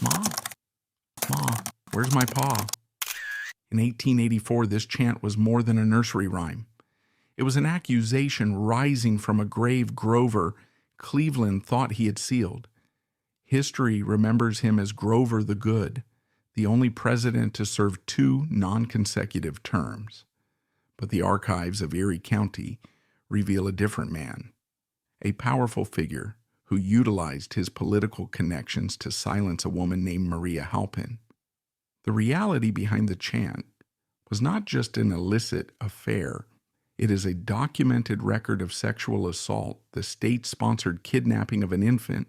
Ma, Ma, where's my paw? In 1884, this chant was more than a nursery rhyme. It was an accusation rising from a grave Grover Cleveland thought he had sealed. History remembers him as Grover the Good, the only president to serve 2 non-consecutive terms. But the archives of Erie County reveal a different man, a powerful figure who utilized his political connections to silence a woman named Maria Halpin. The reality behind the chant was not just an illicit affair. It is a documented record of sexual assault, the state-sponsored kidnapping of an infant,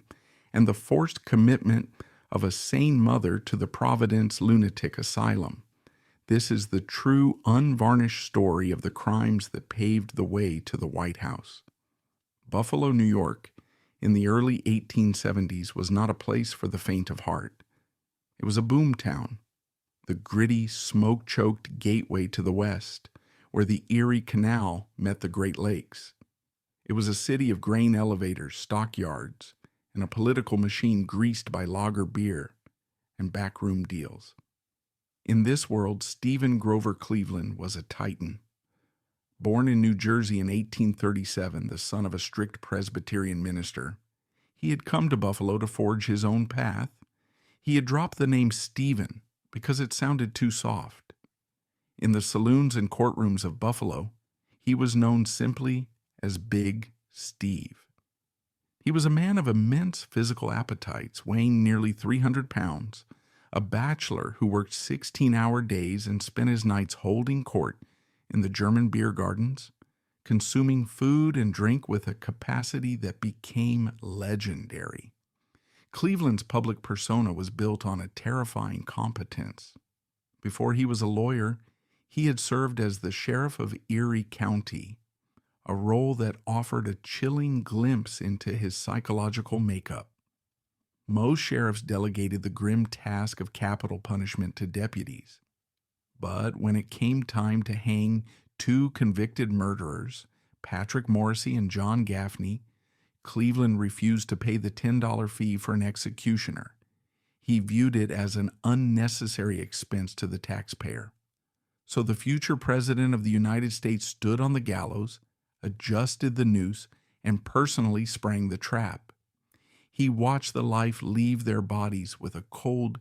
and the forced commitment of a sane mother to the Providence Lunatic Asylum. This is the true, unvarnished story of the crimes that paved the way to the White House. Buffalo, New York, in the early 1870s was not a place for the faint of heart. It was a boom town, the gritty, smoke-choked gateway to the West, where the Erie Canal met the Great Lakes. It was a city of grain elevators, stockyards, and a political machine greased by lager beer and backroom deals. In this world, Stephen Grover Cleveland was a titan. Born in New Jersey in 1837, the son of a strict Presbyterian minister, he had come to Buffalo to forge his own path. He had dropped the name Stephen because it sounded too soft. In the saloons and courtrooms of Buffalo, he was known simply as Big Steve. He was a man of immense physical appetites, weighing nearly 300 pounds, a bachelor who worked 16-hour days and spent his nights holding court in the German beer gardens, consuming food and drink with a capacity that became legendary. Cleveland's public persona was built on a terrifying competence. Before he was a lawyer, he had served as the sheriff of Erie County, a role that offered a chilling glimpse into his psychological makeup. Most sheriffs delegated the grim task of capital punishment to deputies. But when it came time to hang 2 convicted murderers, Patrick Morrissey and John Gaffney, Cleveland refused to pay the $10 fee for an executioner. He viewed it as an unnecessary expense to the taxpayer. So the future president of the United States stood on the gallows, adjusted the noose, and personally sprang the trap. He watched the life leave their bodies with a cold,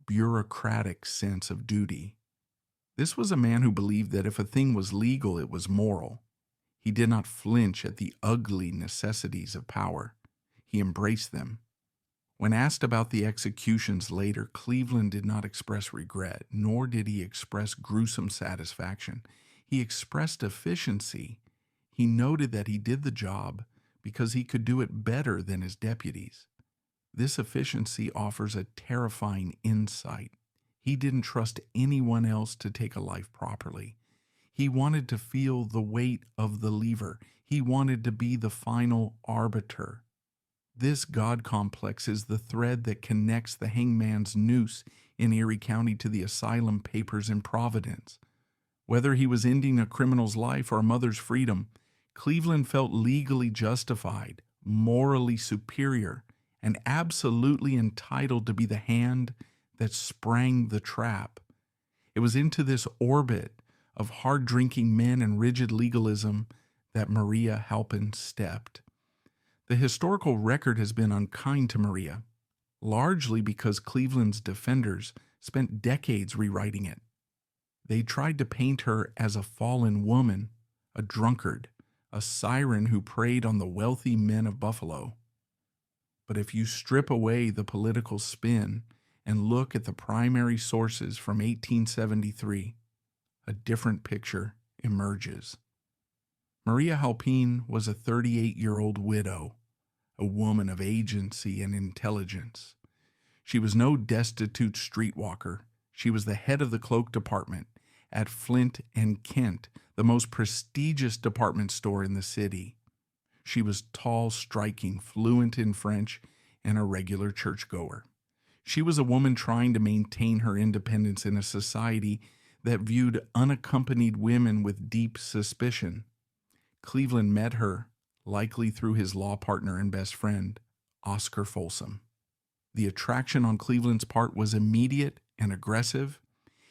bureaucratic sense of duty. This was a man who believed that if a thing was legal, it was moral. He did not flinch at the ugly necessities of power. He embraced them. When asked about the executions later, Cleveland did not express regret, nor did he express gruesome satisfaction. He expressed efficiency. He noted that he did the job because he could do it better than his deputies. This efficiency offers a terrifying insight. He didn't trust anyone else to take a life properly. He wanted to feel the weight of the lever. He wanted to be the final arbiter. This God complex is the thread that connects the hangman's noose in Erie County to the asylum papers in Providence. Whether he was ending a criminal's life or a mother's freedom, Cleveland felt legally justified, morally superior, and absolutely entitled to be the hand that sprang the trap. It was into this orbit of hard-drinking men and rigid legalism that Maria Halpin stepped. The historical record has been unkind to Maria, largely because Cleveland's defenders spent decades rewriting it. They tried to paint her as a fallen woman, a drunkard, a siren who preyed on the wealthy men of Buffalo. But if you strip away the political spin and look at the primary sources from 1873, a different picture emerges. Maria Halpin was a 38-year-old widow, a woman of agency and intelligence. She was no destitute streetwalker. She was the head of the cloak department at Flint and Kent, the most prestigious department store in the city. She was tall, striking, fluent in French, and a regular churchgoer. She was a woman trying to maintain her independence in a society that viewed unaccompanied women with deep suspicion. Cleveland met her, likely through his law partner and best friend, Oscar Folsom. The attraction on Cleveland's part was immediate and aggressive.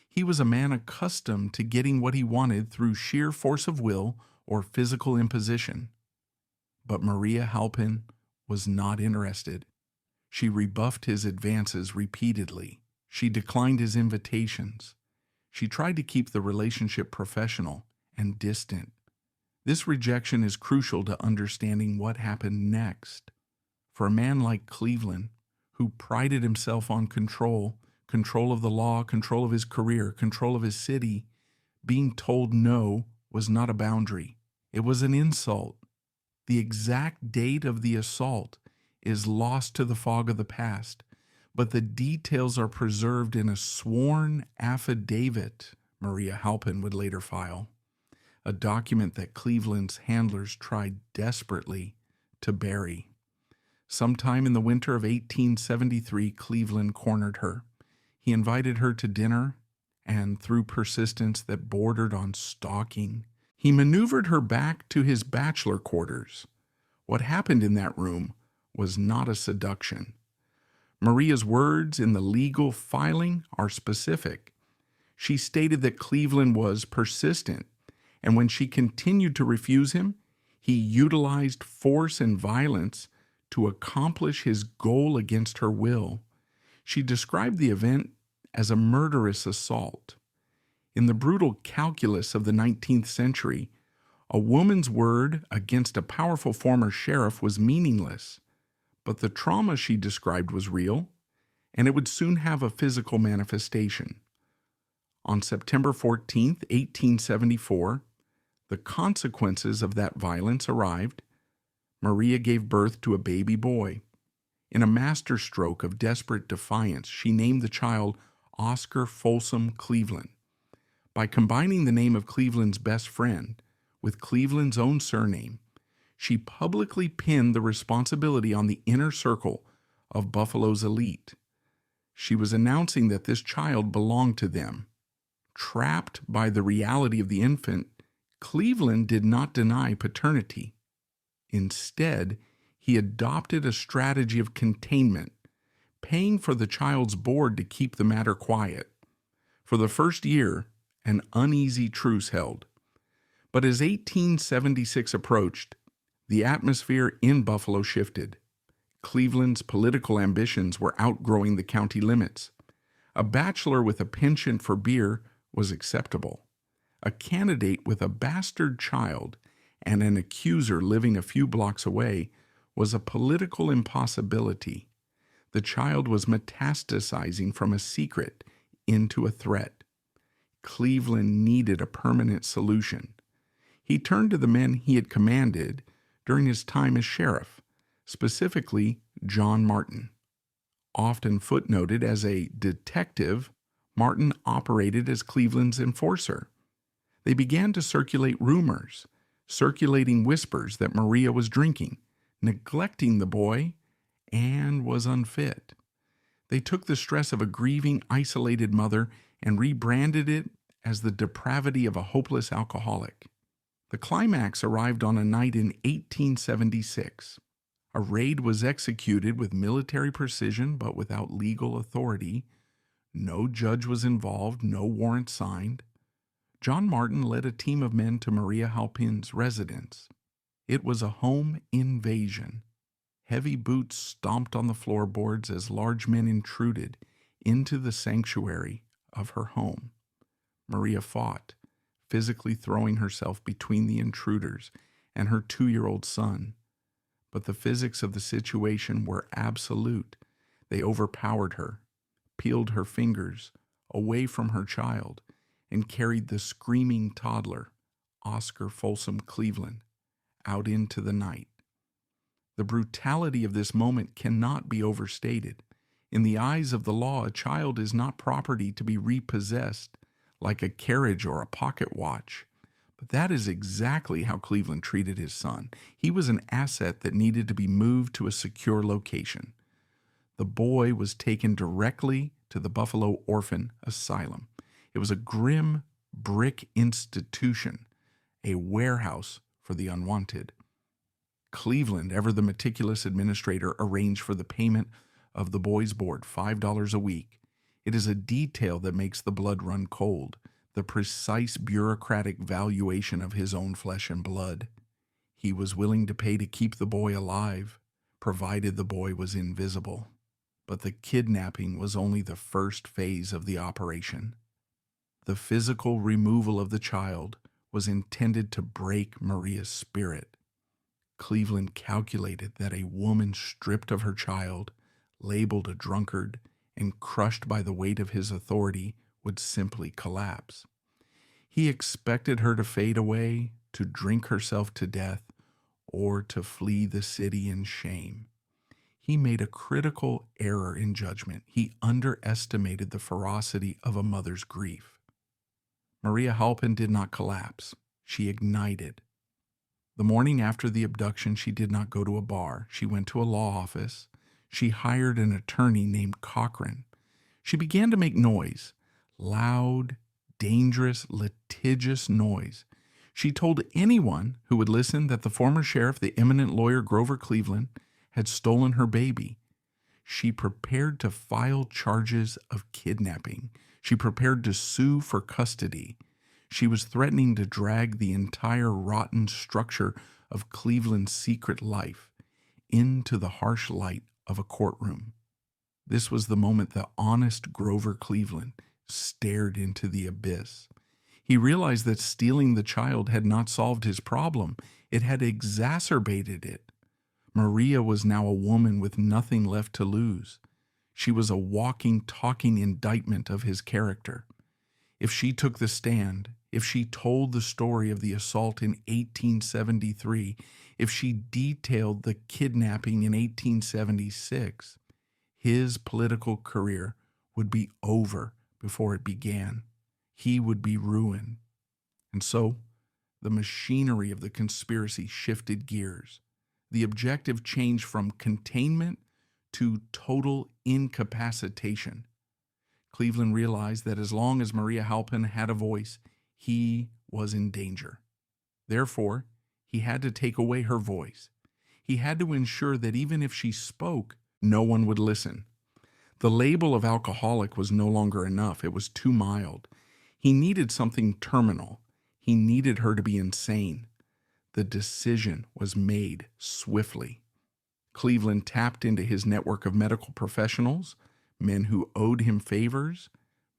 He was a man accustomed to getting what he wanted through sheer force of will or physical imposition. But Maria Halpin was not interested. She rebuffed his advances repeatedly. She declined his invitations. She tried to keep the relationship professional and distant. This rejection is crucial to understanding what happened next. For a man like Cleveland, who prided himself on control of the law, control of his career, control of his city, being told no was not a boundary. It was an insult. The exact date of the assault is lost to the fog of the past, but the details are preserved in a sworn affidavit Maria Halpin would later file, a document that Cleveland's handlers tried desperately to bury. Sometime in the winter of 1873, Cleveland cornered her. He invited her to dinner, and through persistence that bordered on stalking, he maneuvered her back to his bachelor quarters. What happened in that room was not a seduction. Maria's words in the legal filing are specific. She stated that Cleveland was persistent, and when she continued to refuse him, he utilized force and violence to accomplish his goal against her will. She described the event as a murderous assault. In the brutal calculus of the 19th century, a woman's word against a powerful former sheriff was meaningless, but the trauma she described was real, and it would soon have a physical manifestation. On September 14, 1874, the consequences of that violence arrived. Maria gave birth to a baby boy. In a masterstroke of desperate defiance, she named the child Oscar Folsom Cleveland. By combining the name of Cleveland's best friend with Cleveland's own surname, she publicly pinned the responsibility on the inner circle of Buffalo's elite. She was announcing that this child belonged to them. Trapped by the reality of the infant, Cleveland did not deny paternity. Instead, he adopted a strategy of containment, paying for the child's board to keep the matter quiet. For the first year, an uneasy truce held. But as 1876 approached, the atmosphere in Buffalo shifted. Cleveland's political ambitions were outgrowing the county limits. A bachelor with a penchant for beer was acceptable. A candidate with a bastard child and an accuser living a few blocks away was a political impossibility. The child was metastasizing from a secret into a threat. Cleveland needed a permanent solution. He turned to the men he had commanded during his time as sheriff, specifically John Martin. Often footnoted as a detective, Martin operated as Cleveland's enforcer. They began to circulate rumors, circulating whispers that Maria was drinking, neglecting the boy, and was unfit. They took the stress of a grieving, isolated mother and rebranded it as the depravity of a hopeless alcoholic. The climax arrived on a night in 1876. A raid was executed with military precision but without legal authority. No judge was involved, no warrant signed. John Martin led a team of men to Maria Halpin's residence. It was a home invasion. Heavy boots stomped on the floorboards as large men intruded into the sanctuary of her home. Maria fought, physically throwing herself between the intruders and her 2-year-old son. But the physics of the situation were absolute. They overpowered her, peeled her fingers away from her child, and carried the screaming toddler, Oscar Folsom Cleveland, out into the night. The brutality of this moment cannot be overstated. In the eyes of the law, a child is not property to be repossessed like a carriage or a pocket watch. But that is exactly how Cleveland treated his son. He was an asset that needed to be moved to a secure location. The boy was taken directly to the Buffalo Orphan Asylum. It was a grim brick institution, a warehouse for the unwanted. Cleveland, ever the meticulous administrator, arranged for the payment of the boys' board, $5 a week. It is a detail that makes the blood run cold, the precise bureaucratic valuation of his own flesh and blood. He was willing to pay to keep the boy alive, provided the boy was invisible. But the kidnapping was only the first phase of the operation. The physical removal of the child was intended to break Maria's spirit. Cleveland calculated that a woman stripped of her child, labeled a drunkard, and crushed by the weight of his authority would simply collapse. He expected her to fade away, to drink herself to death, or to flee the city in shame. He made a critical error in judgment. He underestimated the ferocity of a mother's grief. Maria Halpin did not collapse. She ignited. The morning after the abduction, she did not go to a bar. She went to a law office. She hired an attorney named Cochran. She began to make noise, loud, dangerous, litigious noise. She told anyone who would listen that the former sheriff, the eminent lawyer Grover Cleveland, had stolen her baby. She prepared to file charges of kidnapping. She prepared to sue for custody. She was threatening to drag the entire rotten structure of Cleveland's secret life into the harsh light of a courtroom. This was the moment the honest Grover Cleveland stared into the abyss. He realized that stealing the child had not solved his problem. It had exacerbated it. Maria was now a woman with nothing left to lose. She was a walking, talking indictment of his character. If she took the stand, if she told the story of the assault in 1873, if she detailed the kidnapping in 1876, his political career would be over before it began. He would be ruined. And so, the machinery of the conspiracy shifted gears. The objective changed from containment to total incapacitation. Cleveland realized that as long as Maria Halpin had a voice, he was in danger. Therefore, he had to take away her voice. He had to ensure that even if she spoke, no one would listen. The label of alcoholic was no longer enough. It was too mild. He needed something terminal. He needed her to be insane. The decision was made swiftly. Cleveland tapped into his network of medical professionals, men who owed him favors,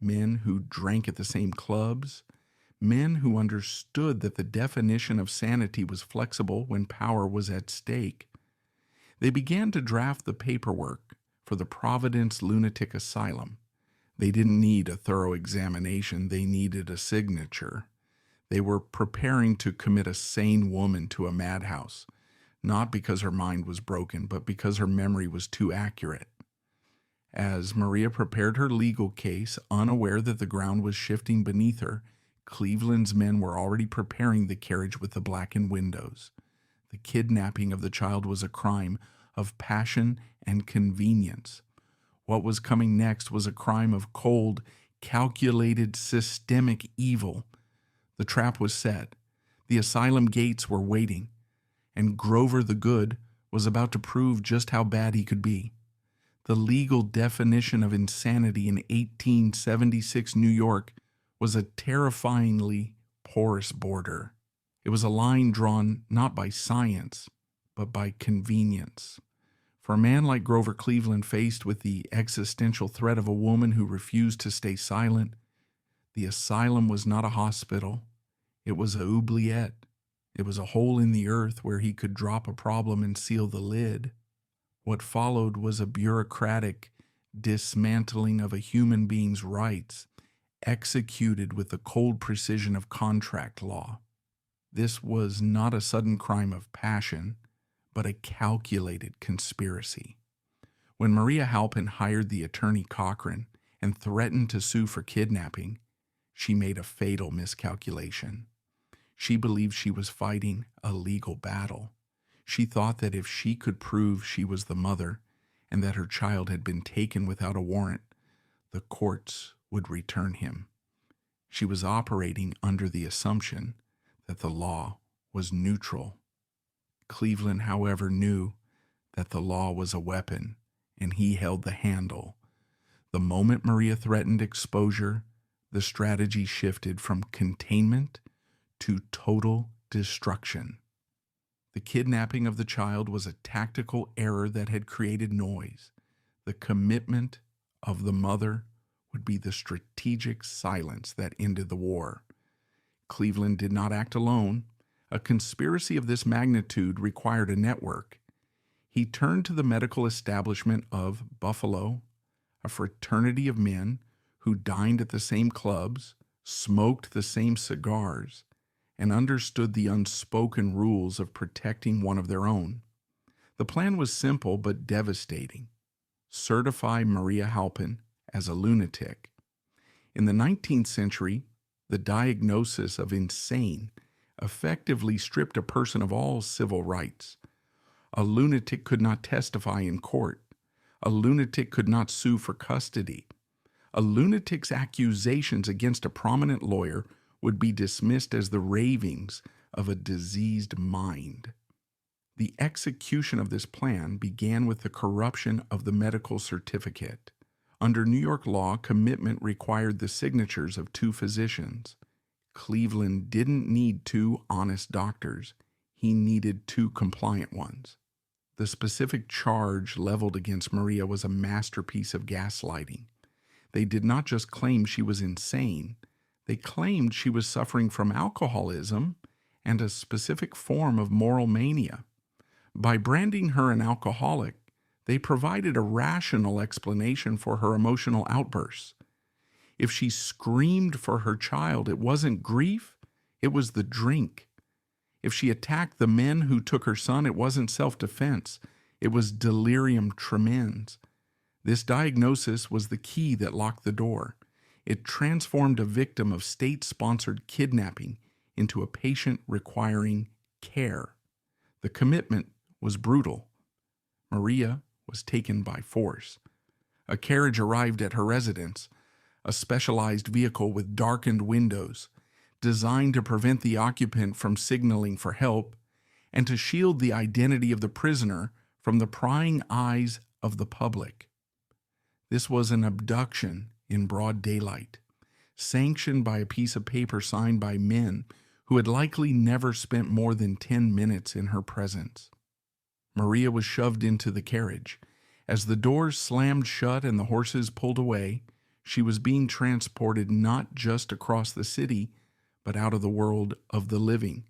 men who drank at the same clubs, men who understood that the definition of sanity was flexible when power was at stake. They began to draft the paperwork for the Providence Lunatic Asylum. They didn't need a thorough examination. They needed a signature. They were preparing to commit a sane woman to a madhouse, not because her mind was broken, but because her memory was too accurate. As Maria prepared her legal case, unaware that the ground was shifting beneath her, Cleveland's men were already preparing the carriage with the blackened windows. The kidnapping of the child was a crime of passion and convenience. What was coming next was a crime of cold, calculated, systemic evil. The trap was set. The asylum gates were waiting, and Grover the Good was about to prove just how bad he could be. The legal definition of insanity in 1876 New York was a terrifyingly porous border. It was a line drawn not by science, but by convenience. For a man like Grover Cleveland, faced with the existential threat of a woman who refused to stay silent, the asylum was not a hospital. It was a oubliette. It was a hole in the earth where he could drop a problem and seal the lid. What followed was a bureaucratic dismantling of a human being's rights, executed with the cold precision of contract law. This was not a sudden crime of passion, but a calculated conspiracy. When Maria Halpin hired the attorney Cochran and threatened to sue for kidnapping, she made a fatal miscalculation. She believed she was fighting a legal battle. She thought that if she could prove she was the mother and that her child had been taken without a warrant, the courts would return him. She was operating under the assumption that the law was neutral. Cleveland, however, knew that the law was a weapon, and he held the handle. The moment Maria threatened exposure, the strategy shifted from containment to total destruction. The kidnapping of the child was a tactical error that had created noise. The commitment of the mother would be the strategic silence that ended the war. Cleveland did not act alone. A conspiracy of this magnitude required a network. He turned to the medical establishment of Buffalo, a fraternity of men who dined at the same clubs, smoked the same cigars, and understood the unspoken rules of protecting one of their own. The plan was simple but devastating. Certify Maria Halpin as a lunatic. In the 19th century, the diagnosis of insane effectively stripped a person of all civil rights. A lunatic could not testify in court. A lunatic could not sue for custody. A lunatic's accusations against a prominent lawyer would be dismissed as the ravings of a diseased mind. The execution of this plan began with the corruption of the medical certificate. Under New York law, commitment required the signatures of 2 physicians. Cleveland didn't need 2 honest doctors. He needed 2 compliant ones. The specific charge leveled against Maria was a masterpiece of gaslighting. They did not just claim she was insane. They claimed she was suffering from alcoholism and a specific form of moral mania. By branding her an alcoholic, they provided a rational explanation for her emotional outbursts. If she screamed for her child, it wasn't grief, it was the drink. If she attacked the men who took her son, it wasn't self-defense, it was delirium tremens. This diagnosis was the key that locked the door. It transformed a victim of state-sponsored kidnapping into a patient requiring care. The commitment was brutal. Maria was taken by force. A carriage arrived at her residence, a specialized vehicle with darkened windows, designed to prevent the occupant from signaling for help and to shield the identity of the prisoner from the prying eyes of the public. This was an abduction in broad daylight, sanctioned by a piece of paper signed by men who had likely never spent more than 10 minutes in her presence. Maria was shoved into the carriage. As the doors slammed shut and the horses pulled away, she was being transported not just across the city, but out of the world of the living.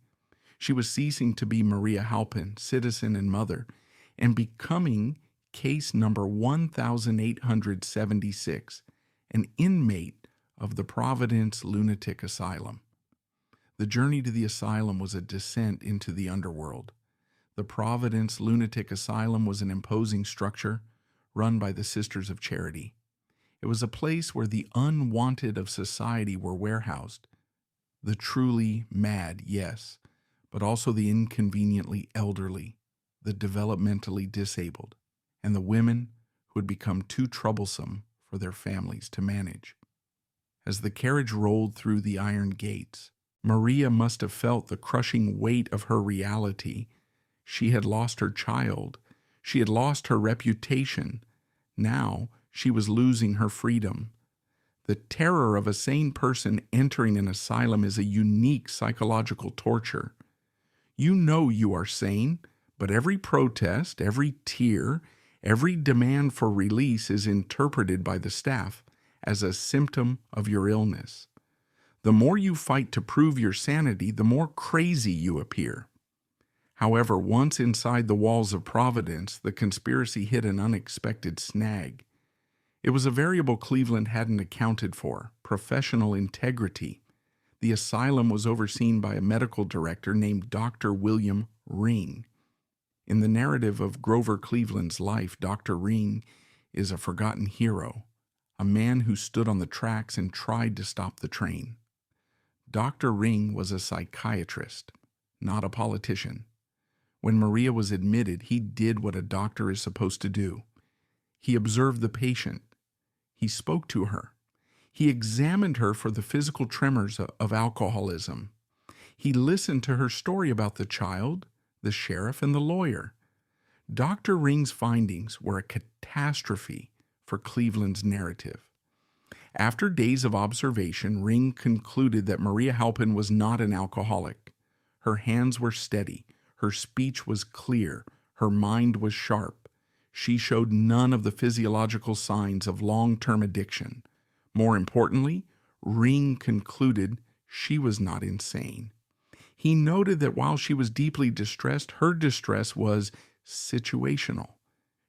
She was ceasing to be Maria Halpin, citizen and mother, and becoming case number 1876, an inmate of the Providence Lunatic Asylum. The journey to the asylum was a descent into the underworld. The Providence Lunatic Asylum was an imposing structure run by the Sisters of Charity. It was a place where the unwanted of society were warehoused. The truly mad, yes, but also the inconveniently elderly, the developmentally disabled, and the women who had become too troublesome for their families to manage. As the carriage rolled through the iron gates, Maria must have felt the crushing weight of her reality. She had lost her child. She had lost her reputation. Now she was losing her freedom. The terror of a sane person entering an asylum is a unique psychological torture. You know you are sane, but every protest, every tear, every demand for release is interpreted by the staff as a symptom of your illness. The more you fight to prove your sanity, the more crazy you appear. However, once inside the walls of Providence, the conspiracy hit an unexpected snag. It was a variable Cleveland hadn't accounted for: professional integrity. The asylum was overseen by a medical director named Dr. William Ring. In the narrative of Grover Cleveland's life, Dr. Ring is a forgotten hero, a man who stood on the tracks and tried to stop the train. Dr. Ring was a psychiatrist, not a politician. When Maria was admitted, he did what a doctor is supposed to do. He observed the patient. He spoke to her. He examined her for the physical tremors of alcoholism. He listened to her story about the child, the sheriff, and the lawyer. Dr. Ring's findings were a catastrophe for Cleveland's narrative. After days of observation, Ring concluded that Maria Halpin was not an alcoholic. Her hands were steady, her speech was clear, her mind was sharp. She showed none of the physiological signs of long-term addiction. More importantly, Ring concluded she was not insane. He noted that while she was deeply distressed, her distress was situational.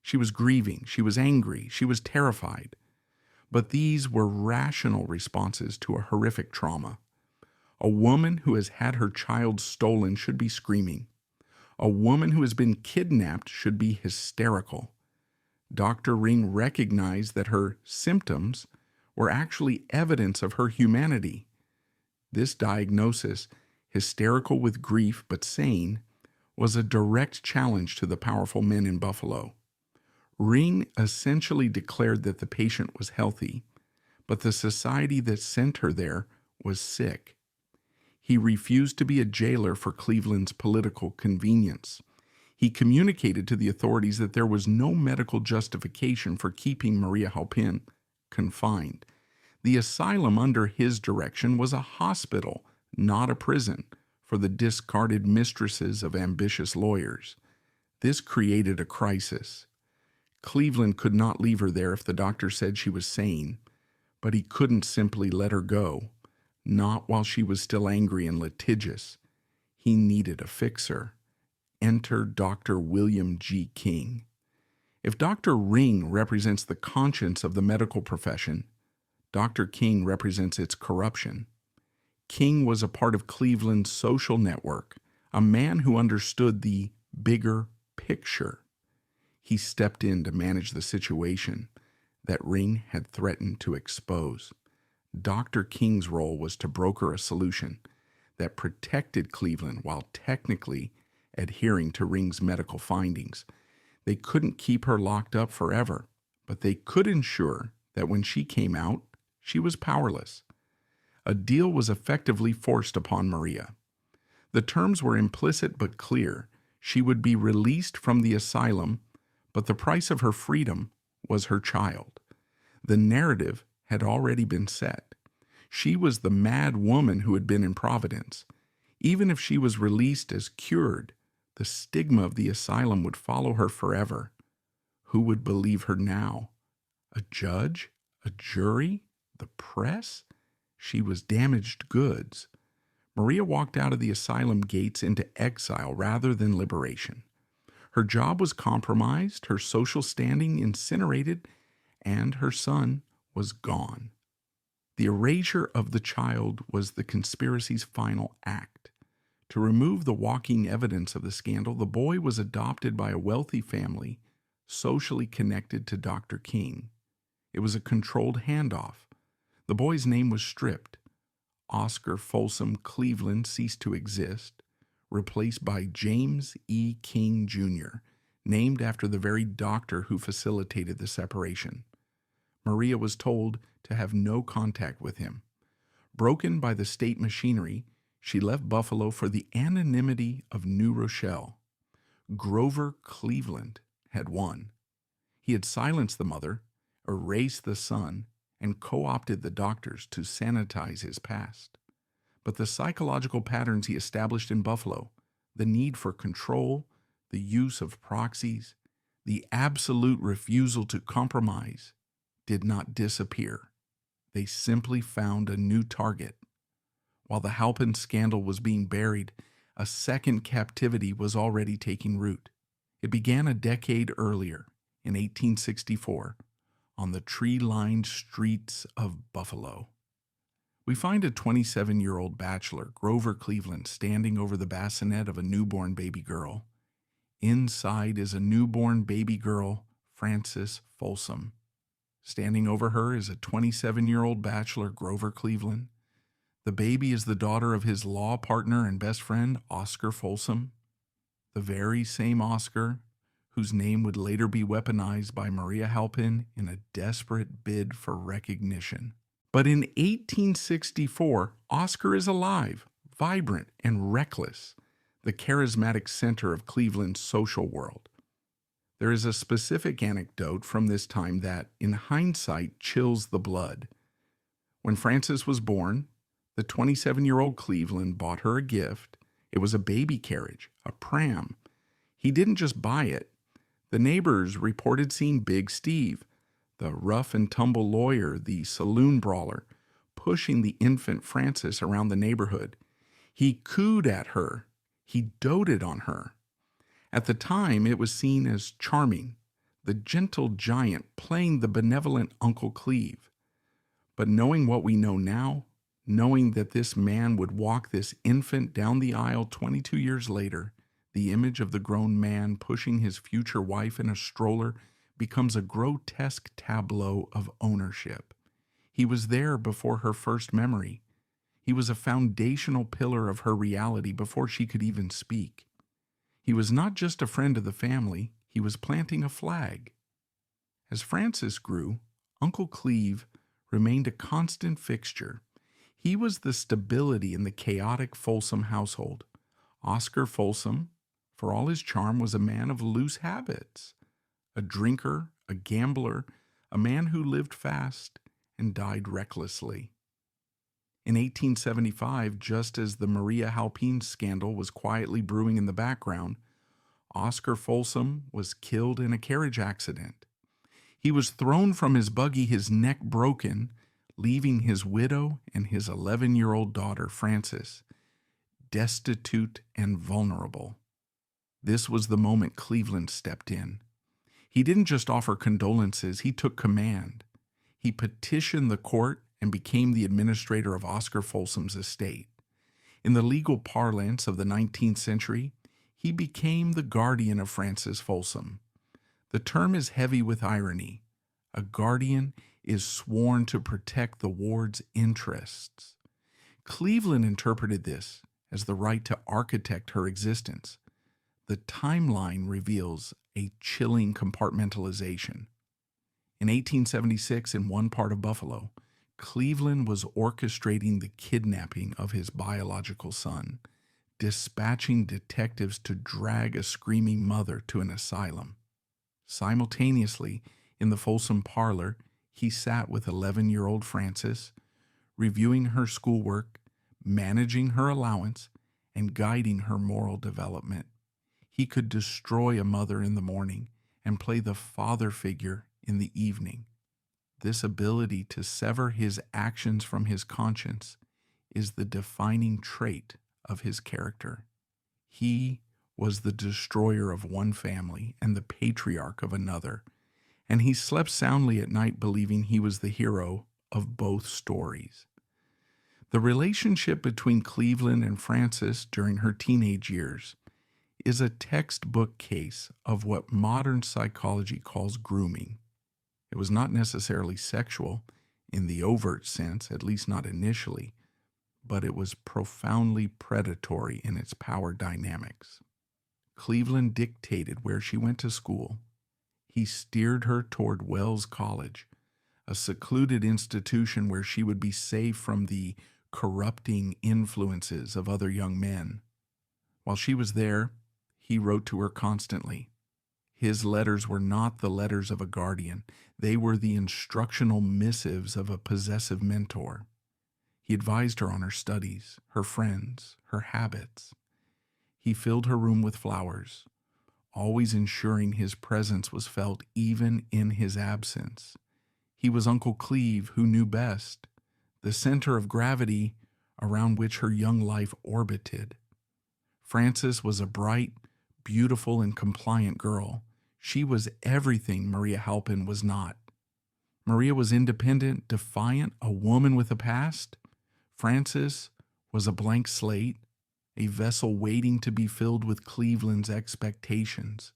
She was grieving, she was angry, she was terrified. But these were rational responses to a horrific trauma. A woman who has had her child stolen should be screaming. A woman who has been kidnapped should be hysterical. Dr. Ring recognized that her symptoms were actually evidence of her humanity. This diagnosis, hysterical with grief but sane, was a direct challenge to the powerful men in Buffalo. Ring essentially declared that the patient was healthy, but the society that sent her there was sick. He refused to be a jailer for Cleveland's political convenience. He communicated to the authorities that there was no medical justification for keeping Maria Halpin confined. The asylum under his direction was a hospital, not a prison, for the discarded mistresses of ambitious lawyers. This created a crisis. Cleveland could not leave her there if the doctor said she was sane, but he couldn't simply let her go, not while she was still angry and litigious. He needed a fixer. Enter Dr. William G. King. If Dr. Ring represents the conscience of the medical profession, Dr. King represents its corruption. King was a part of Cleveland's social network, a man who understood the bigger picture. He stepped in to manage the situation that Ring had threatened to expose. Dr. King's role was to broker a solution that protected Cleveland while technically adhering to Ring's medical findings. They couldn't keep her locked up forever, but they could ensure that when she came out, she was powerless. A deal was effectively forced upon Maria. The terms were implicit but clear. She would be released from the asylum, but the price of her freedom was her child. The narrative had already been set. She was the mad woman who had been in Providence. Even if she was released as cured, the stigma of the asylum would follow her forever. Who would believe her now? A judge? A jury? The press? She was damaged goods. Maria walked out of the asylum gates into exile rather than liberation. Her job was compromised, her social standing incinerated, and her son was gone. The erasure of the child was the conspiracy's final act. To remove the walking evidence of the scandal, the boy was adopted by a wealthy family, socially connected to Dr. King. It was a controlled handoff. The boy's name was stripped. Oscar Folsom Cleveland ceased to exist, replaced by James E. King, Jr., named after the very doctor who facilitated the separation. Maria was told to have no contact with him. Broken by the state machinery, she left Buffalo for the anonymity of New Rochelle. Grover Cleveland had won. He had silenced the mother, erased the son, and co-opted the doctors to sanitize his past. But the psychological patterns he established in Buffalo, the need for control, the use of proxies, the absolute refusal to compromise, did not disappear. They simply found a new target. While the Halpin scandal was being buried, a second captivity was already taking root. It began a decade earlier, in 1864, on the tree-lined streets of Buffalo. We find a 27-year-old bachelor, Grover Cleveland, standing over the bassinet of a newborn baby girl. Inside is a newborn baby girl, Frances Folsom. Standing over her is a 27-year-old bachelor, Grover Cleveland. The baby is the daughter of his law partner and best friend, Oscar Folsom, the very same Oscar whose name would later be weaponized by Maria Halpin in a desperate bid for recognition. But in 1864, Oscar is alive, vibrant, and reckless, the charismatic center of Cleveland's social world. There is a specific anecdote from this time that, in hindsight, chills the blood. When Frances was born, the 27-year-old Cleveland bought her a gift. It was a baby carriage, a pram. He didn't just buy it. The neighbors reported seeing Big Steve, the rough and tumble lawyer, the saloon brawler, pushing the infant Frances around the neighborhood. He cooed at her. He doted on her. At the time, it was seen as charming, the gentle giant playing the benevolent Uncle Cleve. But knowing what we know now, knowing that this man would walk this infant down the aisle 22 years later, the image of the grown man pushing his future wife in a stroller becomes a grotesque tableau of ownership. He was there before her first memory. He was a foundational pillar of her reality before she could even speak. He was not just a friend of the family, he was planting a flag. As Frances grew, Uncle Cleve remained a constant fixture. He was the stability in the chaotic Folsom household. Oscar Folsom, for all his charm, was a man of loose habits, a drinker, a gambler, a man who lived fast and died recklessly. In 1875, just as the Maria Halpine scandal was quietly brewing in the background, Oscar Folsom was killed in a carriage accident. He was thrown from his buggy, his neck broken, leaving his widow and his 11-year-old daughter, Frances, destitute and vulnerable. This was the moment Cleveland stepped in. He didn't just offer condolences, he took command. He petitioned the court and became the administrator of Oscar Folsom's estate. In the legal parlance of the 19th century, he became the guardian of Frances Folsom. The term is heavy with irony. A guardian is sworn to protect the ward's interests. Cleveland interpreted this as the right to architect her existence. The timeline reveals a chilling compartmentalization. In 1876, in one part of Buffalo, Cleveland was orchestrating the kidnapping of his biological son, dispatching detectives to drag a screaming mother to an asylum. Simultaneously, in the Folsom parlor, he sat with 11-year-old Frances, reviewing her schoolwork, managing her allowance, and guiding her moral development. He could destroy a mother in the morning and play the father figure in the evening. This ability to sever his actions from his conscience is the defining trait of his character. He was the destroyer of one family and the patriarch of another, and he slept soundly at night believing he was the hero of both stories. The relationship between Cleveland and Frances during her teenage years is a textbook case of what modern psychology calls grooming. It was not necessarily sexual in the overt sense, at least not initially, but it was profoundly predatory in its power dynamics. Cleveland dictated where she went to school. He steered her toward Wells College, a secluded institution where she would be safe from the corrupting influences of other young men. While she was there, he wrote to her constantly. His letters were not the letters of a guardian. They were the instructional missives of a possessive mentor. He advised her on her studies, her friends, her habits. He filled her room with flowers, always ensuring his presence was felt even in his absence. He was Uncle Cleve who knew best, the center of gravity around which her young life orbited. Frances was a bright, beautiful, and compliant girl. She was everything Maria Halpin was not. Maria was independent, defiant, a woman with a past. Frances was a blank slate, a vessel waiting to be filled with Cleveland's expectations.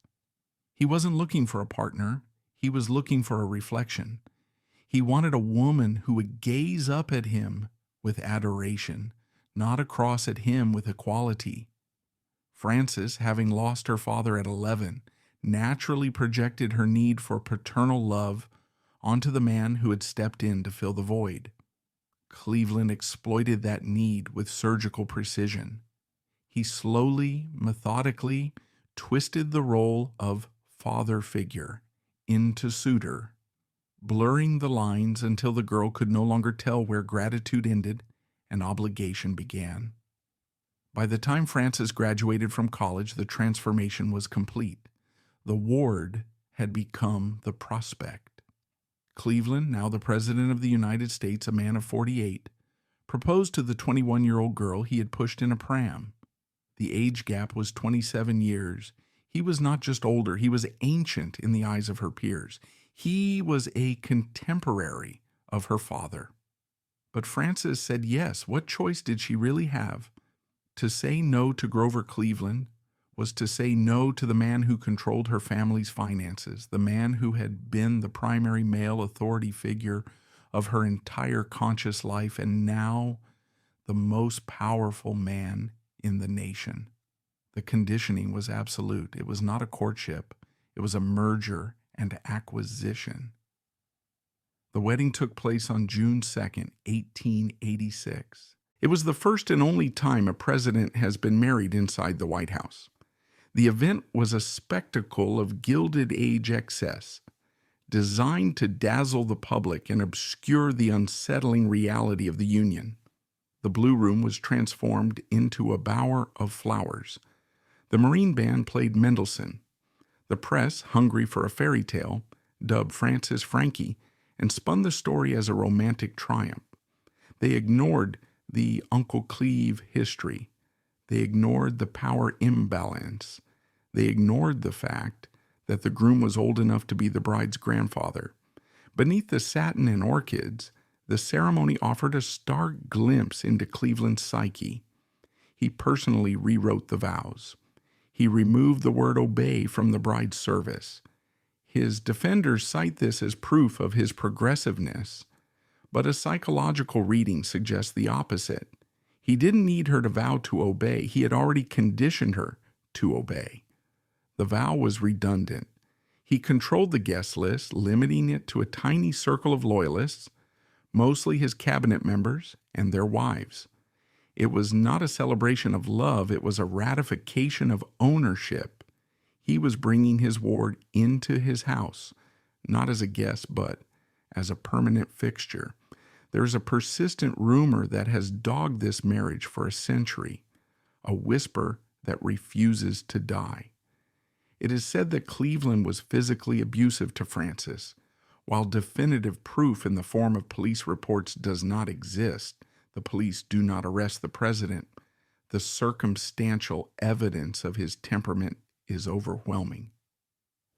He wasn't looking for a partner. He was looking for a reflection. He wanted a woman who would gaze up at him with adoration, not across at him with equality. Frances, having lost her father at 11, naturally projected her need for paternal love onto the man who had stepped in to fill the void. Cleveland exploited that need with surgical precision. He slowly, methodically twisted the role of father figure into suitor, blurring the lines until the girl could no longer tell where gratitude ended and obligation began. By the time Frances graduated from college, the transformation was complete. The ward had become the prospect. Cleveland, now the President of the United States, a man of 48, proposed to the 21-year-old girl he had pushed in a pram. The age gap was 27 years. He was not just older, he was ancient in the eyes of her peers. He was a contemporary of her father. But Frances said yes. What choice did she really have? To say no to Grover Cleveland was to say no to the man who controlled her family's finances, the man who had been the primary male authority figure of her entire conscious life, and now the most powerful man in the nation. The conditioning was absolute. It was not a courtship. It was a merger and acquisition. The wedding took place on June 2nd, 1886. It was the first and only time a president has been married inside the White House. The event was a spectacle of Gilded Age excess, designed to dazzle the public and obscure the unsettling reality of the union. The Blue Room was transformed into a bower of flowers. The Marine Band played Mendelssohn. The press, hungry for a fairy tale, dubbed Frances Frankie and spun the story as a romantic triumph. They ignored the Uncle Cleve history. They ignored the power imbalance. They ignored the fact that the groom was old enough to be the bride's grandfather. Beneath the satin and orchids, the ceremony offered a stark glimpse into Cleveland's psyche. He personally rewrote the vows. He removed the word obey from the bride's service. His defenders cite this as proof of his progressiveness, but a psychological reading suggests the opposite. He didn't need her to vow to obey. He had already conditioned her to obey. The vow was redundant. He controlled the guest list, limiting it to a tiny circle of loyalists, mostly his cabinet members and their wives. It was not a celebration of love. It was a ratification of ownership. He was bringing his ward into his house, not as a guest, but as a permanent fixture. There is a persistent rumor that has dogged this marriage for a century, a whisper that refuses to die. It is said that Cleveland was physically abusive to Frances. While definitive proof in the form of police reports does not exist, the police do not arrest the president, the circumstantial evidence of his temperament is overwhelming.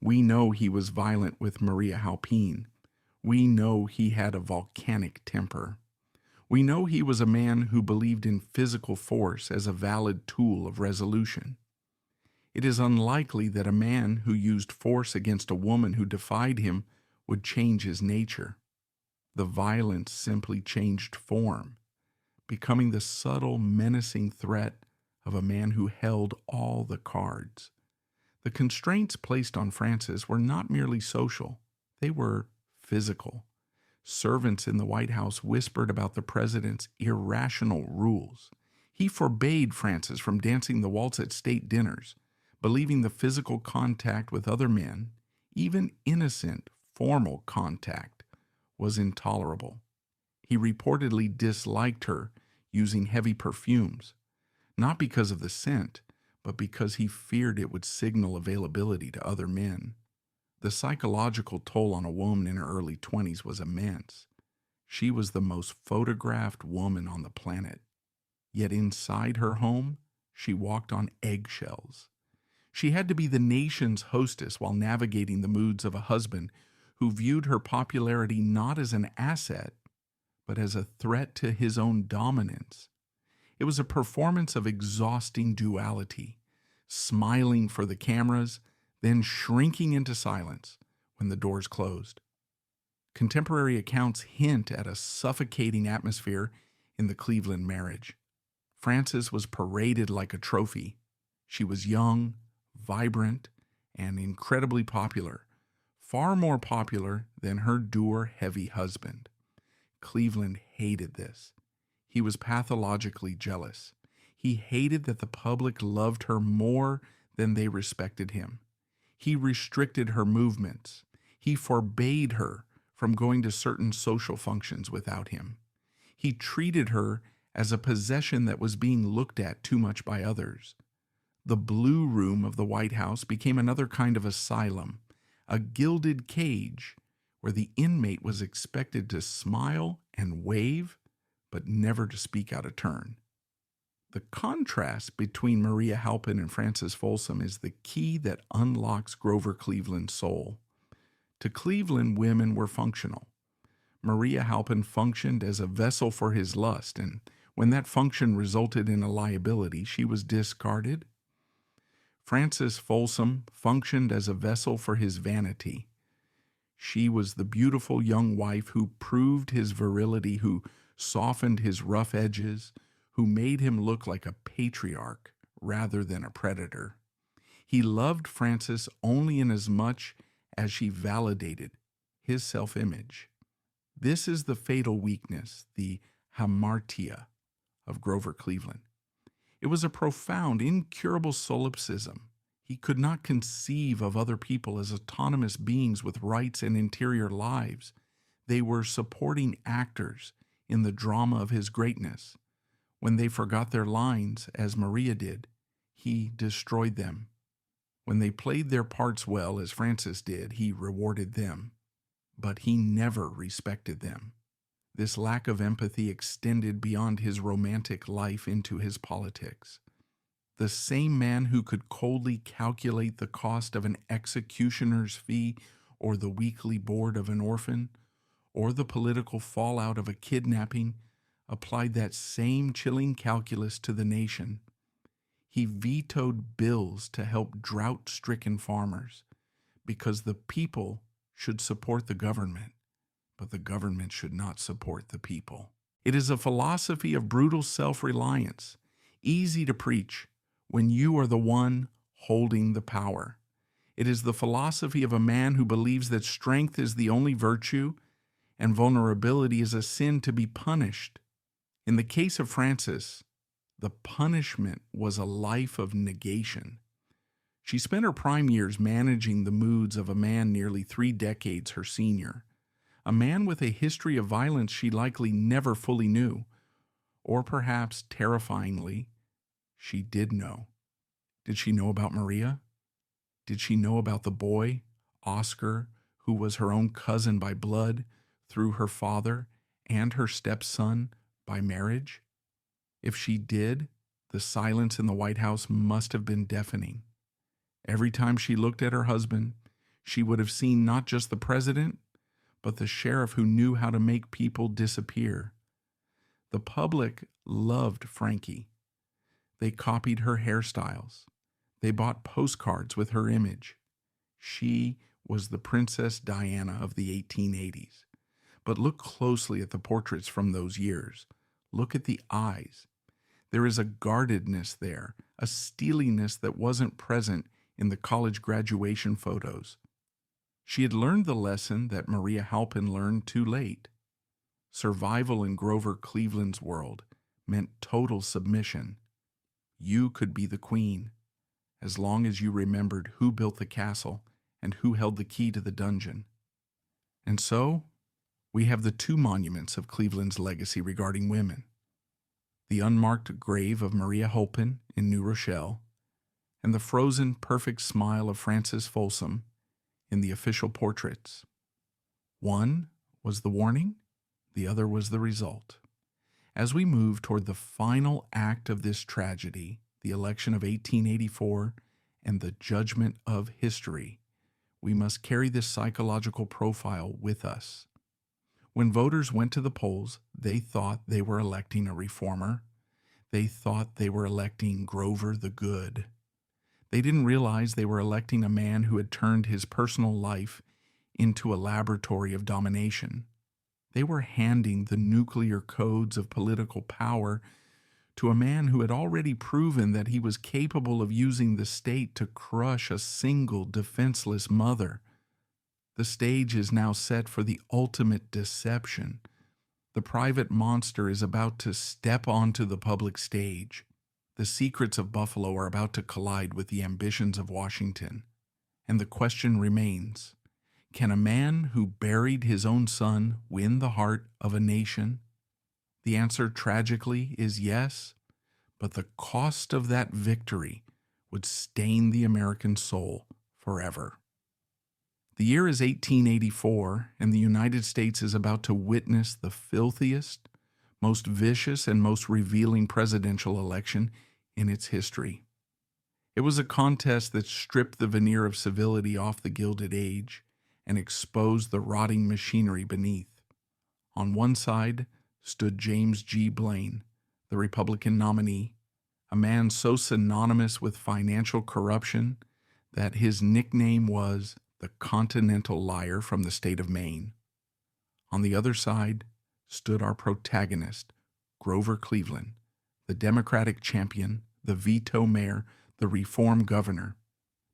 We know he was violent with Maria Halpine. We know he had a volcanic temper. We know he was a man who believed in physical force as a valid tool of resolution. It is unlikely that a man who used force against a woman who defied him would change his nature. The violence simply changed form, becoming the subtle, menacing threat of a man who held all the cards. The constraints placed on Frances were not merely social, they were physical. Servants in the White House whispered about the president's irrational rules. He forbade Frances from dancing the waltz at state dinners, believing the physical contact with other men, even innocent, formal contact, was intolerable. He reportedly disliked her using heavy perfumes, not because of the scent, but because he feared it would signal availability to other men. The psychological toll on a woman in her early 20s was immense. She was the most photographed woman on the planet. Yet inside her home, she walked on eggshells. She had to be the nation's hostess while navigating the moods of a husband who viewed her popularity not as an asset, but as a threat to his own dominance. It was a performance of exhausting duality, smiling for the cameras, then shrinking into silence when the doors closed. Contemporary accounts hint at a suffocating atmosphere in the Cleveland marriage. Frances was paraded like a trophy. She was young, vibrant, and incredibly popular, far more popular than her dour-heavy husband. Cleveland hated this. He was pathologically jealous. He hated that the public loved her more than they respected him. He restricted her movements. He forbade her from going to certain social functions without him. He treated her as a possession that was being looked at too much by others. The Blue Room of the White House became another kind of asylum, a gilded cage where the inmate was expected to smile and wave, but never to speak out of turn. The contrast between Maria Halpin and Frances Folsom is the key that unlocks Grover Cleveland's soul. To Cleveland, women were functional. Maria Halpin functioned as a vessel for his lust, and when that function resulted in a liability, she was discarded. Frances Folsom functioned as a vessel for his vanity. She was the beautiful young wife who proved his virility, who softened his rough edges, who made him look like a patriarch rather than a predator. He loved Frances only inasmuch as she validated his self-image. This is the fatal weakness, the hamartia of Grover Cleveland. It was a profound, incurable solipsism. He could not conceive of other people as autonomous beings with rights and interior lives. They were supporting actors in the drama of his greatness. When they forgot their lines, as Maria did, he destroyed them. When they played their parts well, as Frances did, he rewarded them. But he never respected them. This lack of empathy extended beyond his romantic life into his politics. The same man who could coldly calculate the cost of an executioner's fee or the weekly board of an orphan or the political fallout of a kidnapping applied that same chilling calculus to the nation. He vetoed bills to help drought-stricken farmers because the people should support the government, but the government should not support the people. It is a philosophy of brutal self-reliance, easy to preach when you are the one holding the power. It is the philosophy of a man who believes that strength is the only virtue and vulnerability is a sin to be punished. In the case of Frances, the punishment was a life of negation. She spent her prime years managing the moods of a man nearly 3 decades her senior, a man with a history of violence she likely never fully knew, or perhaps, terrifyingly, she did know. Did she know about Maria? Did she know about the boy, Oscar, who was her own cousin by blood through her father and her stepson by marriage? If she did, the silence in the White House must have been deafening. Every time she looked at her husband, she would have seen not just the president, but the sheriff who knew how to make people disappear. The public loved Frankie. They copied her hairstyles. They bought postcards with her image. She was the Princess Diana of the 1880s. But look closely at the portraits from those years. Look at the eyes. There is a guardedness there, a steeliness that wasn't present in the college graduation photos. She had learned the lesson that Maria Halpin learned too late. Survival in Grover Cleveland's world meant total submission. You could be the queen, as long as you remembered who built the castle and who held the key to the dungeon. And so, we have the 2 monuments of Cleveland's legacy regarding women: the unmarked grave of Maria Halpin in New Rochelle, and the frozen, perfect smile of Frances Folsom in the official portraits. One was the warning, the other was the result. As we move toward the final act of this tragedy, the election of 1884 and the judgment of history, we must carry this psychological profile with us. When voters went to the polls, they thought they were electing a reformer. They thought they were electing Grover the Good. They didn't realize they were electing a man who had turned his personal life into a laboratory of domination. They were handing the nuclear codes of political power to a man who had already proven that he was capable of using the state to crush a single defenseless mother. The stage is now set for the ultimate deception. The private monster is about to step onto the public stage. The secrets of Buffalo are about to collide with the ambitions of Washington. And the question remains, can a man who buried his own son win the heart of a nation? The answer, tragically, is yes, but the cost of that victory would stain the American soul forever. The year is 1884, and the United States is about to witness the filthiest, most vicious, and most revealing presidential election in its history. It was a contest that stripped the veneer of civility off the Gilded Age and exposed the rotting machinery beneath. On one side stood James G. Blaine, the Republican nominee, a man so synonymous with financial corruption that his nickname was the Continental Liar from the state of Maine. On the other side stood our protagonist, Grover Cleveland, the Democratic champion, the veto mayor, the reform governor,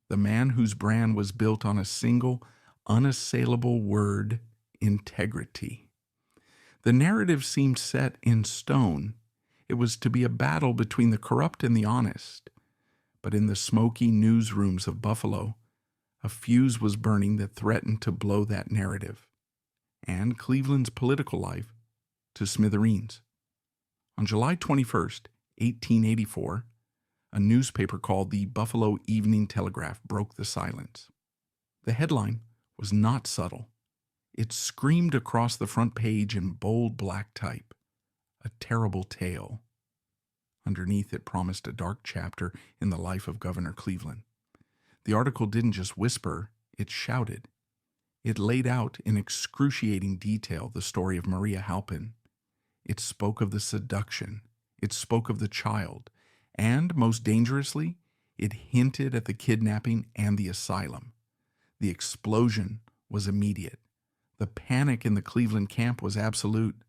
the man whose brand was built on a single, unassailable word: integrity. The narrative seemed set in stone. It was to be a battle between the corrupt and the honest. But in the smoky newsrooms of Buffalo, a fuse was burning that threatened to blow that narrative, and Cleveland's political life to smithereens. On July 21st, 1884, a newspaper called the Buffalo Evening Telegraph broke the silence. The headline was not subtle. It screamed across the front page in bold black type, "A terrible tale." Underneath it promised a dark chapter in the life of Governor Cleveland. The article didn't just whisper, it shouted. It laid out in excruciating detail the story of Maria Halpin. It spoke of the seduction. It spoke of the child. And, most dangerously, it hinted at the kidnapping and the asylum. The explosion was immediate. The panic in the Cleveland camp was absolute.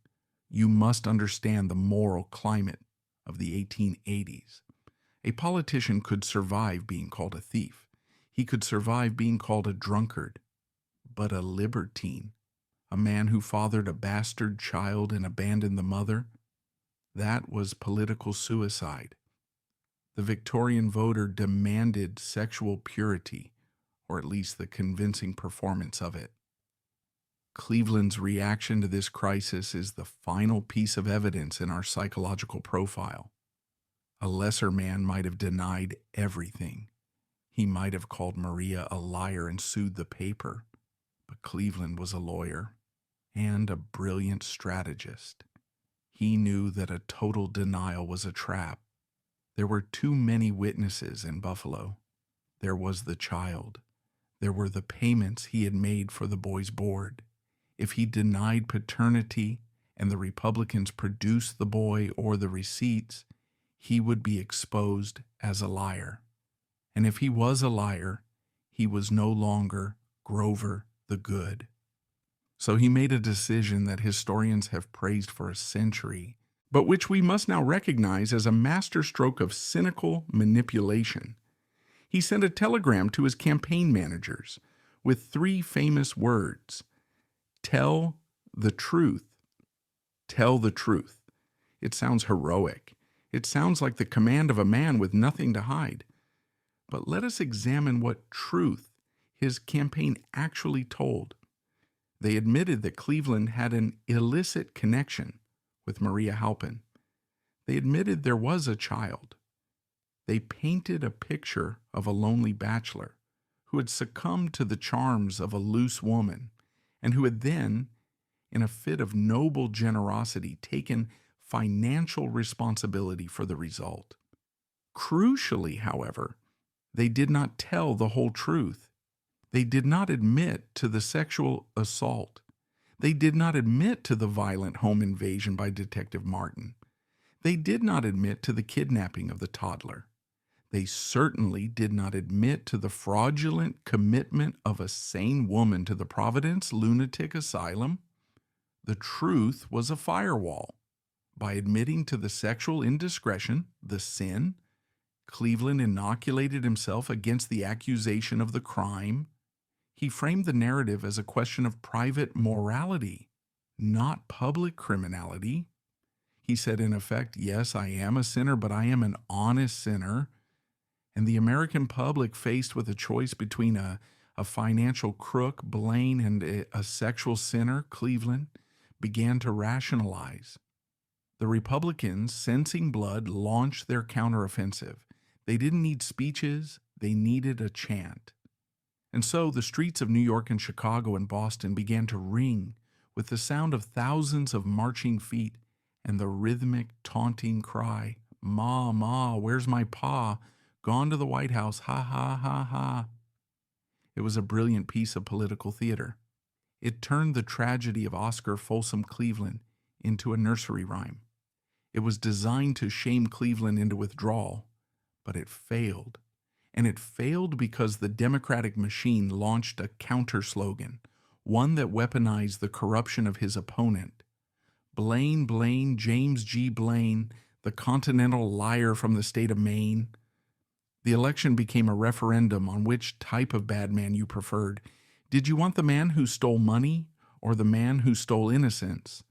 You must understand the moral climate of the 1880s. A politician could survive being called a thief. He could survive being called a drunkard. But a libertine, a man who fathered a bastard child and abandoned the mother, that was political suicide. The Victorian voter demanded sexual purity, or at least the convincing performance of it. Cleveland's reaction to this crisis is the final piece of evidence in our psychological profile. A lesser man might have denied everything. He might have called Maria a liar and sued the paper. But Cleveland was a lawyer and a brilliant strategist. He knew that a total denial was a trap. There were too many witnesses in Buffalo. There was the child. There were the payments he had made for the boy's board. If he denied paternity and the Republicans produced the boy or the receipts, he would be exposed as a liar. And if he was a liar, he was no longer Grover the Good. So he made a decision that historians have praised for a century, but which we must now recognize as a masterstroke of cynical manipulation. He sent a telegram to his campaign managers with 3 famous words: "Tell the truth." Tell the truth. It sounds heroic. It sounds like the command of a man with nothing to hide. But let us examine what truth his campaign actually told. They admitted that Cleveland had an illicit connection with Maria Halpin. They admitted there was a child. They painted a picture of a lonely bachelor who had succumbed to the charms of a loose woman and who had then, in a fit of noble generosity, taken financial responsibility for the result. Crucially, however, they did not tell the whole truth. They did not admit to the sexual assault. They did not admit to the violent home invasion by Detective Martin. They did not admit to the kidnapping of the toddler. They certainly did not admit to the fraudulent commitment of a sane woman to the Providence Lunatic Asylum. The truth was a firewall. By admitting to the sexual indiscretion, the sin, Cleveland inoculated himself against the accusation of the crime. He framed the narrative as a question of private morality, not public criminality. He said, in effect, yes, I am a sinner, but I am an honest sinner. And the American public, faced with a choice between a financial crook, Blaine, and a sexual sinner, Cleveland, began to rationalize. The Republicans, sensing blood, launched their counteroffensive. They didn't need speeches, they needed a chant. And so the streets of New York and Chicago and Boston began to ring with the sound of thousands of marching feet and the rhythmic, taunting cry, "Ma, Ma, where's my pa? Gone to the White House, ha, ha, ha, ha." It was a brilliant piece of political theater. It turned the tragedy of Oscar Folsom Cleveland into a nursery rhyme. It was designed to shame Cleveland into withdrawal, but it failed. And it failed because the Democratic machine launched a counter slogan, one that weaponized the corruption of his opponent. Blaine, Blaine, James G. Blaine, the continental liar from the state of Maine. The election became a referendum on which type of bad man you preferred. Did you want the man who stole money or the man who stole innocence?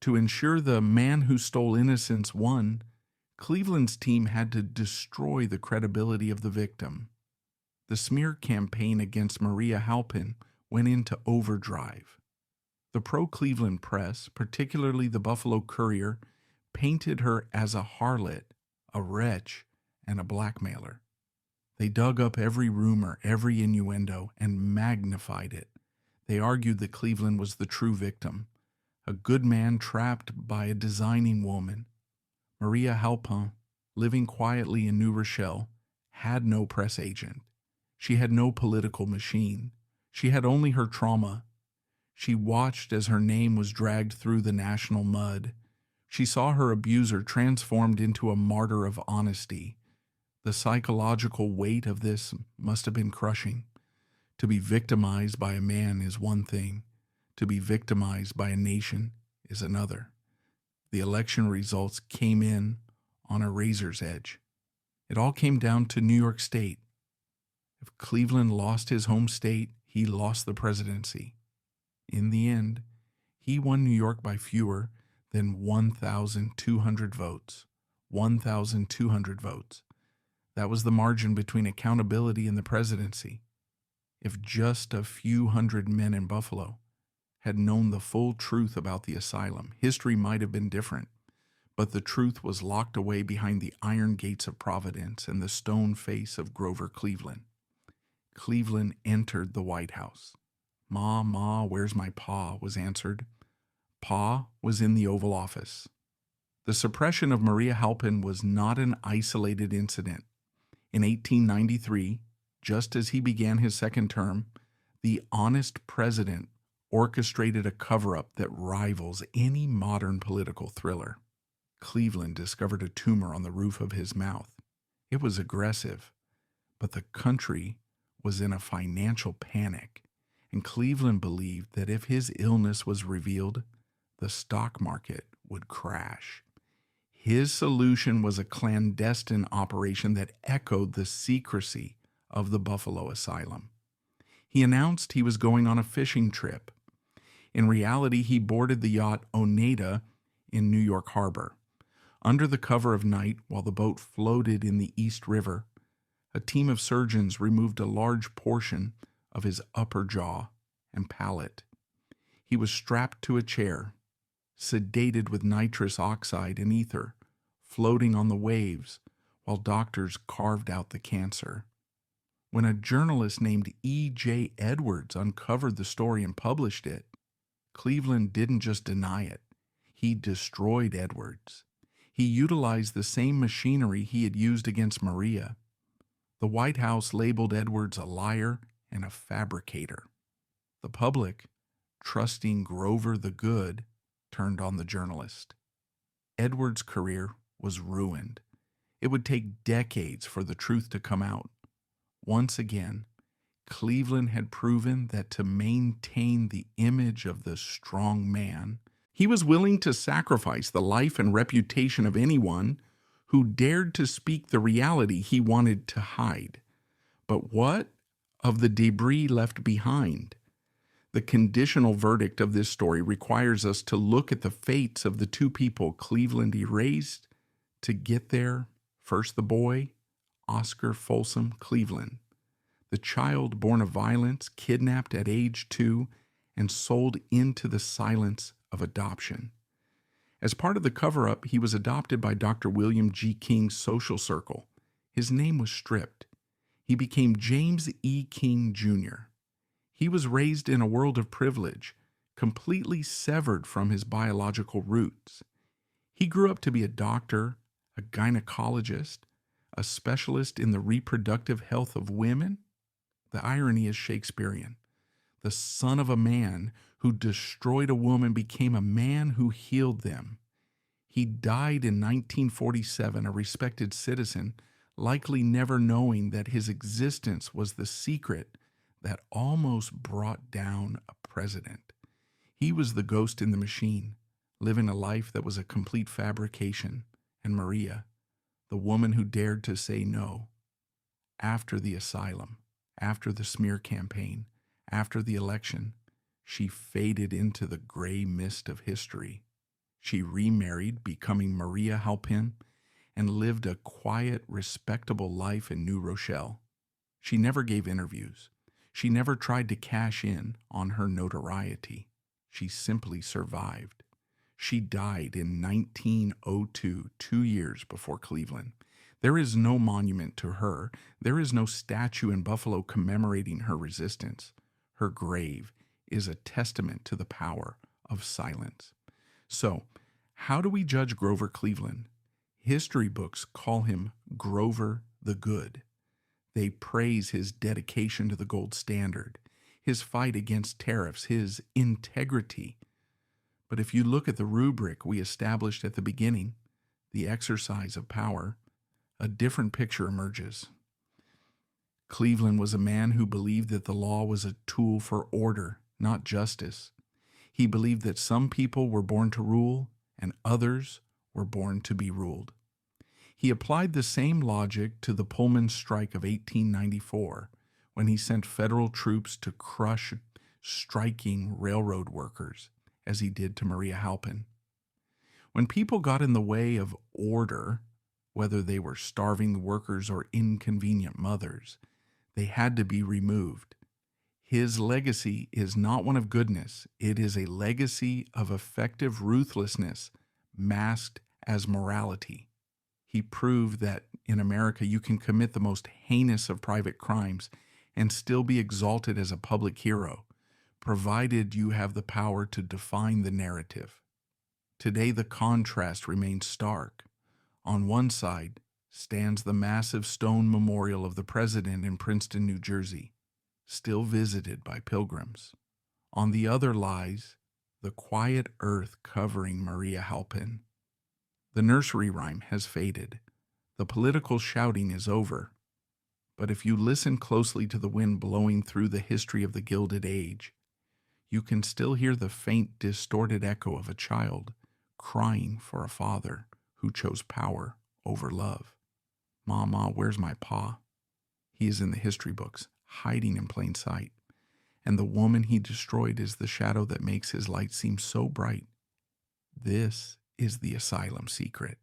To ensure the man who stole innocence won, Cleveland's team had to destroy the credibility of the victim. The smear campaign against Maria Halpin went into overdrive. The pro-Cleveland press, particularly the Buffalo Courier, painted her as a harlot, a wretch, and a blackmailer. They dug up every rumor, every innuendo, and magnified it. They argued that Cleveland was the true victim, a good man trapped by a designing woman. Maria Halpin, living quietly in New Rochelle, had no press agent. She had no political machine. She had only her trauma. She watched as her name was dragged through the national mud. She saw her abuser transformed into a martyr of honesty. The psychological weight of this must have been crushing. To be victimized by a man is one thing. To be victimized by a nation is another. The election results came in on a razor's edge. It all came down to New York State. If Cleveland lost his home state, he lost the presidency. In the end, he won New York by fewer than 1,200 votes. 1,200 votes. That was the margin between accountability and the presidency. If just a few hundred men in Buffalo had known the full truth about the asylum, history might have been different. But the truth was locked away behind the iron gates of Providence and the stone face of Grover Cleveland. Cleveland entered the White House. "Ma, Ma, where's my pa?" was answered. Pa was in the Oval Office. The suppression of Maria Halpin was not an isolated incident. In 1893, just as he began his second term, the honest president orchestrated a cover-up that rivals any modern political thriller. Cleveland discovered a tumor on the roof of his mouth. It was aggressive, but the country was in a financial panic, and Cleveland believed that if his illness was revealed, the stock market would crash. His solution was a clandestine operation that echoed the secrecy of the Buffalo Asylum. He announced he was going on a fishing trip. In reality, he boarded the yacht Oneida in New York Harbor. Under the cover of night, while the boat floated in the East River, a team of surgeons removed a large portion of his upper jaw and palate. He was strapped to a chair, sedated with nitrous oxide and ether, floating on the waves while doctors carved out the cancer. When a journalist named E.J. Edwards uncovered the story and published it, Cleveland didn't just deny it, he destroyed Edwards. He utilized the same machinery he had used against Maria. The White House labeled Edwards a liar and a fabricator. The public, trusting Grover the Good, turned on the journalist. Edwards' career was ruined. It would take decades for the truth to come out. Once again, Cleveland had proven that to maintain the image of the strong man, he was willing to sacrifice the life and reputation of anyone who dared to speak the reality he wanted to hide. But what of the debris left behind? The conditional verdict of this story requires us to look at the fates of the two people Cleveland erased to get there, first the boy, Oscar Folsom Cleveland, the child born of violence, kidnapped at age 2, and sold into the silence of adoption. As part of the cover-up, he was adopted by Dr. William G. King's social circle. His name was stripped. He became James E. King, Jr. He was raised in a world of privilege, completely severed from his biological roots. He grew up to be a doctor, a gynecologist, a specialist in the reproductive health of women. The irony is Shakespearean. The son of a man who destroyed a woman became a man who healed them. He died in 1947, a respected citizen, likely never knowing that his existence was the secret that almost brought down a president. He was the ghost in the machine, living a life that was a complete fabrication. And Maria, the woman who dared to say no, after the asylum, after the smear campaign, after the election, she faded into the gray mist of history. She remarried, becoming Maria Halpin, and lived a quiet, respectable life in New Rochelle. She never gave interviews. She never tried to cash in on her notoriety. She simply survived. She died in 1902, 2 years before Cleveland. There is no monument to her. There is no statue in Buffalo commemorating her resistance. Her grave is a testament to the power of silence. So, how do we judge Grover Cleveland? History books call him Grover the Good. They praise his dedication to the gold standard, his fight against tariffs, his integrity. But if you look at the rubric we established at the beginning, the exercise of power, a different picture emerges. Cleveland was a man who believed that the law was a tool for order, not justice. He believed that some people were born to rule and others were born to be ruled. He applied the same logic to the Pullman strike of 1894, when he sent federal troops to crush striking railroad workers, as he did to Maria Halpin. When people got in the way of order, whether they were starving workers or inconvenient mothers, they had to be removed. His legacy is not one of goodness. It is a legacy of effective ruthlessness masked as morality. He proved that in America you can commit the most heinous of private crimes and still be exalted as a public hero, provided you have the power to define the narrative. Today the contrast remains stark. On one side stands the massive stone memorial of the president in Princeton, New Jersey, still visited by pilgrims. On the other lies the quiet earth covering Maria Halpin. The nursery rhyme has faded. The political shouting is over. But if you listen closely to the wind blowing through the history of the Gilded Age, you can still hear the faint, distorted echo of a child crying for a father who chose power over love. "Mama, where's my pa?" He is in the history books, hiding in plain sight. And the woman he destroyed is the shadow that makes his light seem so bright. This is the asylum secret.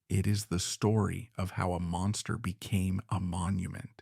It is the story of how a monster became a monument.